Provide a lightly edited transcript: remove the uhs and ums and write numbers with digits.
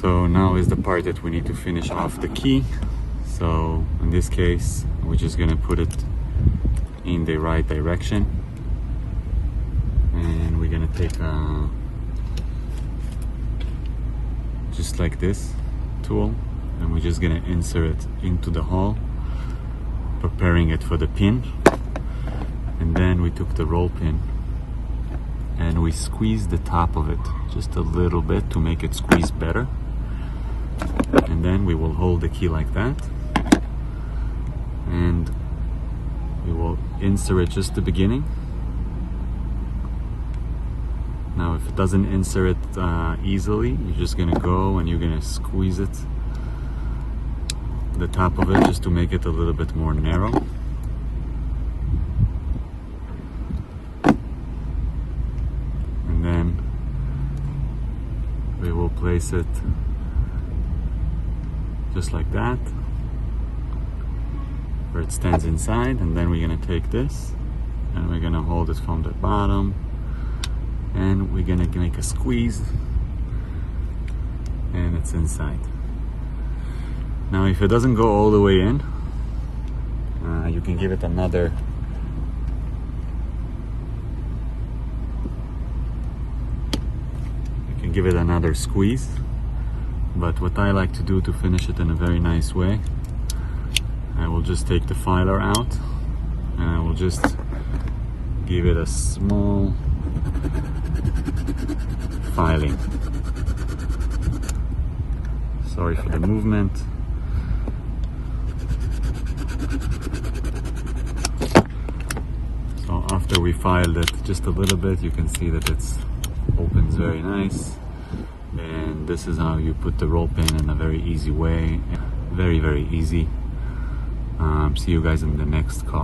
So now is the part that we need to finish off the key. So in this case, we're just gonna put it in the right direction, and we're gonna take just like this tool, and we're just gonna insert it into the hole, preparing it for the pin. And then we took the roll pin and we squeezed the top of it just a little bit to make it squeeze better. And then we will hold the key like that, and we will insert just the beginning. Now if it doesn't insert easily, you're just gonna go and you're gonna squeeze it, the top of it, just to make it a little bit more narrow. And then we will place it just like that, where it stands inside. And then we're gonna take this and we're gonna hold it from the bottom, and we're gonna make a squeeze, and it's inside. Now if it doesn't go all the way in, you can give it another squeeze. But what I like to do to finish it in a very nice way, I will just take the filer out and I will just give it a small filing. Sorry for the movement. So after we filed it just a little bit, you can see that it opens very nice. And this is how you put the roll pin in a very easy way. Very, very easy. See you guys in the next car.